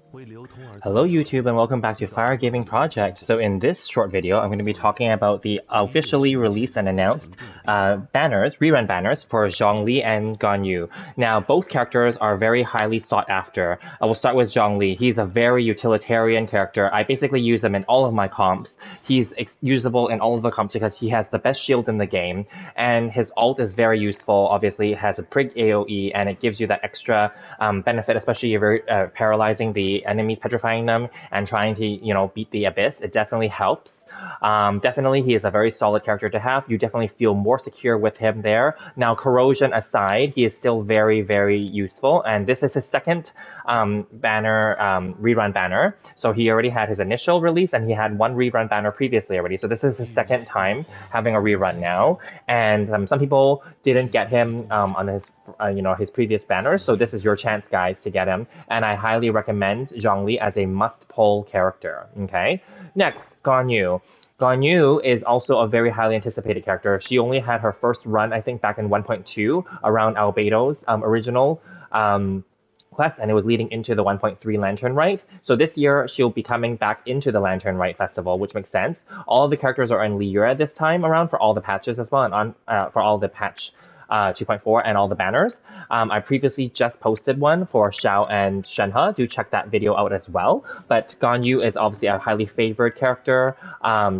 Hello YouTube and welcome back to Fire Gaming Project. So in this short video, I'm going to be talking about the officially released and announced rerun banners for Zhongli and Ganyu. Now both characters are very highly sought after. I will start with Zhongli. He's a very utilitarian character. I basically use him in all of my comps. He's usable in all of the comps because he has the best shield in the game, and his ult is very useful. Obviously it has a prig AoE and it gives you that extra benefit, especially if you're paralyzing the enemies, petrifying them, and trying to, beat the abyss. It definitely helps. Definitely, he is a very solid character to have. You definitely feel more secure with him there. Now, corrosion aside, he is still very, very useful, and this is his second rerun banner. So he already had his initial release, and he had one rerun banner previously already. So this is his second time having a rerun now, and some people didn't get him on his previous banners. So this is your chance, guys, to get him, and I highly recommend Zhongli as a must-pull character. Okay, next, Ganyu. Ganyu is also a very highly anticipated character. She only had her first run, I think, back in 1.2 around Albedo's original quest, and it was leading into the 1.3 Lantern Rite. So this year, she'll be coming back into the Lantern Rite Festival, which makes sense. All of the characters are in Liyue this time around for all the patches as well, and for all the patch 2.4 and all the banners. I previously just posted one for Xiao and Shenhe. Do check that video out as well. But Ganyu is obviously a highly favored character.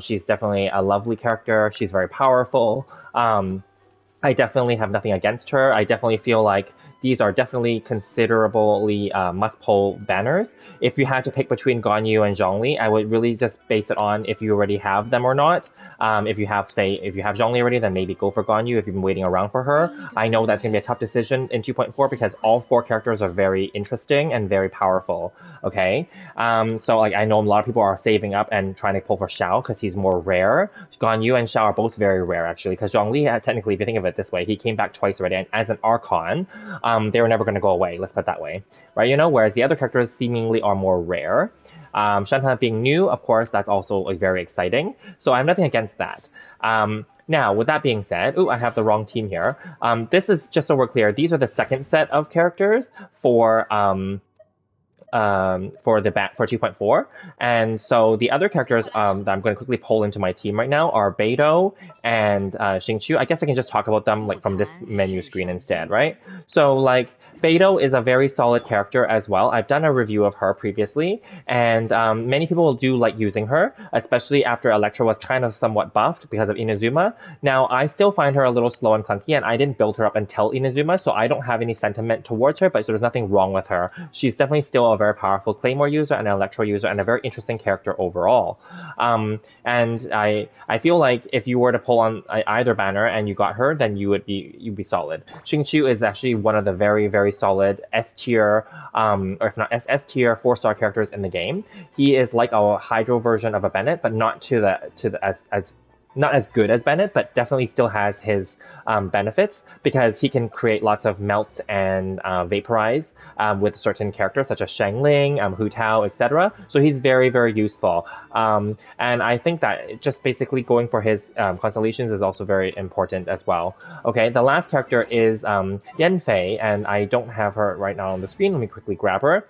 She's definitely a lovely character. She's very powerful. I definitely have nothing against her. I definitely feel like these are definitely considerably must-pull banners. If you had to pick between Ganyu and Zhongli, I would really just base it on if you already have them or not. If you have Zhongli already, then maybe go for Ganyu if you've been waiting around for her. I know that's going to be a tough decision in 2.4 because all four characters are very interesting and very powerful. Okay, so I know a lot of people are saving up and trying to pull for Xiao because he's more rare. Ganyu and Xiao are both very rare actually, because Zhongli, technically, if you think of it this way, he came back twice already, and as an Archon, they were never going to go away. Let's put it that way, right? Whereas the other characters seemingly are more rare. Shenhe being new, of course, that's also very exciting. So I have nothing against that. Now, with that being said, I have the wrong team here. This is, just so we're clear, these are the second set of characters for 2.4, and so the other characters that I'm going to quickly pull into my team right now are Beidou and Xingqiu. I guess I can just talk about them from this menu screen instead, right? So Beidou is a very solid character as well. I've done a review of her previously, and many people do like using her, especially after Electra was kind of somewhat buffed because of Inazuma. Now, I still find her a little slow and clunky, and I didn't build her up until Inazuma, so I don't have any sentiment towards her, but there's nothing wrong with her. She's definitely still a very powerful Claymore user and an Electro user, and a very interesting character overall. And I feel like if you were to pull on either banner and you got her, then you'd be solid. Xingqiu is actually one of the very, very solid S tier, or if not S tier 4-star characters in the game. He is like a Hydro version of a Bennett, but not not as good as Bennett, but definitely still has his benefits because he can create lots of melt and vaporize with certain characters such as Shangling, Hu Tao, etc. So he's very, very useful. And I think that just basically going for his constellations is also very important as well. Okay, the last character is Yanfei, and I don't have her right now on the screen. Let me quickly grab her.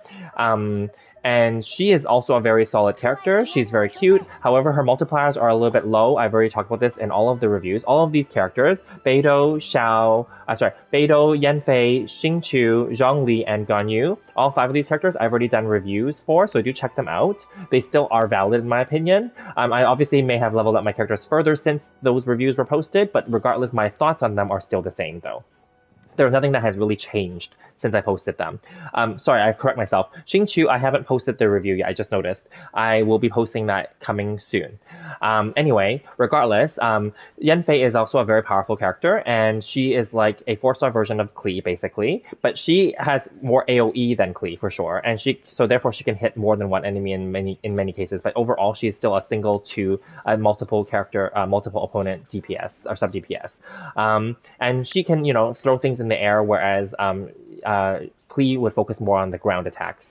And she is also a very solid character. She's very cute. However, her multipliers are a little bit low. I've already talked about this in all of the reviews. All of these characters, Beidou, Yanfei, Xingqiu, Zhongli, and Ganyu, all 5 of these characters I've already done reviews for, so do check them out. They still are valid in my opinion. I obviously may have leveled up my characters further since those reviews were posted, but regardless, my thoughts on them are still the same though. There's nothing that has really changed since I posted them. Sorry, I correct myself. Xingqiu, I haven't posted the review yet, I just noticed. I will be posting that coming soon. Anyway, regardless, Yanfei is also a very powerful character, and she is like a 4-star version of Klee, basically. But she has more AoE than Klee, for sure, and so therefore she can hit more than one enemy in many cases. But overall, she is still a single to multiple opponent DPS, or sub-DPS. And she can, throw things in the air, whereas Klee would focus more on the ground attacks.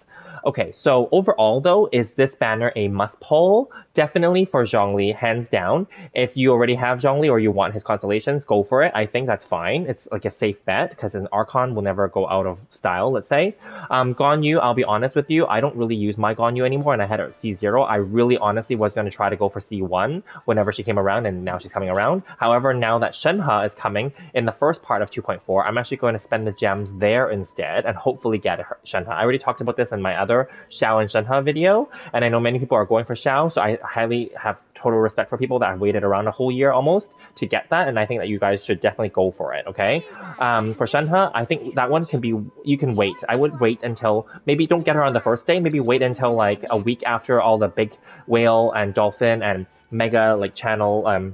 Okay, so overall though, is this banner a must pull? Definitely for Zhongli, hands down. If you already have Zhongli or you want his constellations, go for it. I think that's fine. It's like a safe bet because an Archon will never go out of style, let's say. Ganyu, I'll be honest with you, I don't really use my Ganyu anymore and I had her at C0. I really honestly was going to try to go for C1 whenever she came around and now she's coming around. However, now that Shenhe is coming in the first part of 2.4, I'm actually going to spend the gems there instead and hopefully get her Shenhe. I already talked about this in my other Xiao and Shenhe video, and I know many people are going for Xiao, so I highly have total respect for people that have waited around a whole year almost to get that, and I think that you guys should definitely go for it, okay? For Shenhe, I think that one can be, you can wait. I would wait until, maybe don't get her on the first day, maybe wait until like a week after all the big whale and dolphin and mega like channel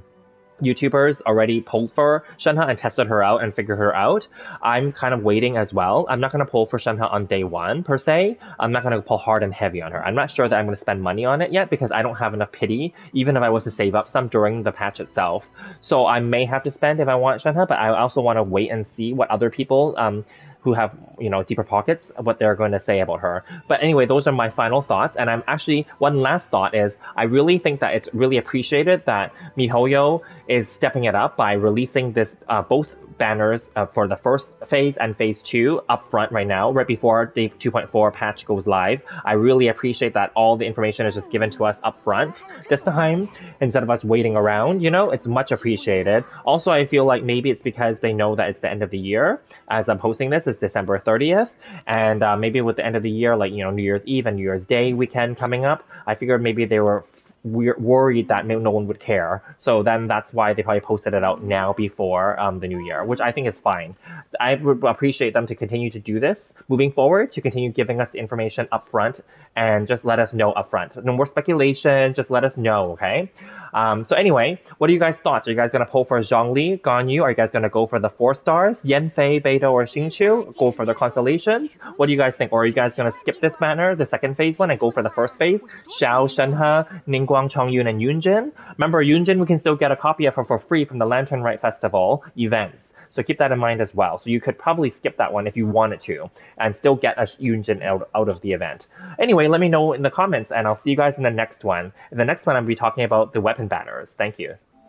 YouTubers already pulled for Shenhe and tested her out and figured her out. I'm kind of waiting as well. I'm not going to pull for Shenhe on day one, per se. I'm not going to pull hard and heavy on her. I'm not sure that I'm going to spend money on it yet because I don't have enough pity, even if I was to save up some during the patch itself. So I may have to spend if I want Shenhe, but I also want to wait and see what other people who have, you know, deeper pockets, what they're going to say about her. But anyway, those are my final thoughts. And I'm actually, one last thought is, I really think that it's really appreciated that MiHoYo is stepping it up by releasing this, both banners for the first phase and phase 2 up front right now, right before the 2.4 patch goes live. I really appreciate that all the information is just given to us up front this time, instead of us waiting around, you know, it's much appreciated. Also, I feel like maybe it's because they know that it's the end of the year. As I'm posting this, it's December 30th, and maybe with the end of the year, like, you know, New Year's Eve and New Year's Day weekend coming up, I figured maybe they were worried that no one would care. So then that's why they probably posted it out now before the new year, which I think is fine. I would appreciate them to continue to do this moving forward, to continue giving us the information up front and just let us know up front. No more speculation, just let us know, okay? So anyway, what are you guys' thoughts? Are you guys going to pull for Zhongli, Ganyu? Are you guys going to go for the 4 stars? Yanfei, Beidou, or Xingqiu? Go for the constellations? What do you guys think? Or are you guys going to skip this banner, the second phase one, and go for the first phase? Xiao, Shenhe, Ningguang, Chongyun, and Yunjin? Remember, Yunjin, we can still get a copy of her for free from the Lantern Rite Festival events. So keep that in mind as well. So you could probably skip that one if you wanted to and still get a Yunjin out of the event. Anyway, let me know in the comments and I'll see you guys in the next one. In the next one, I'll be talking about the weapon banners. Thank you.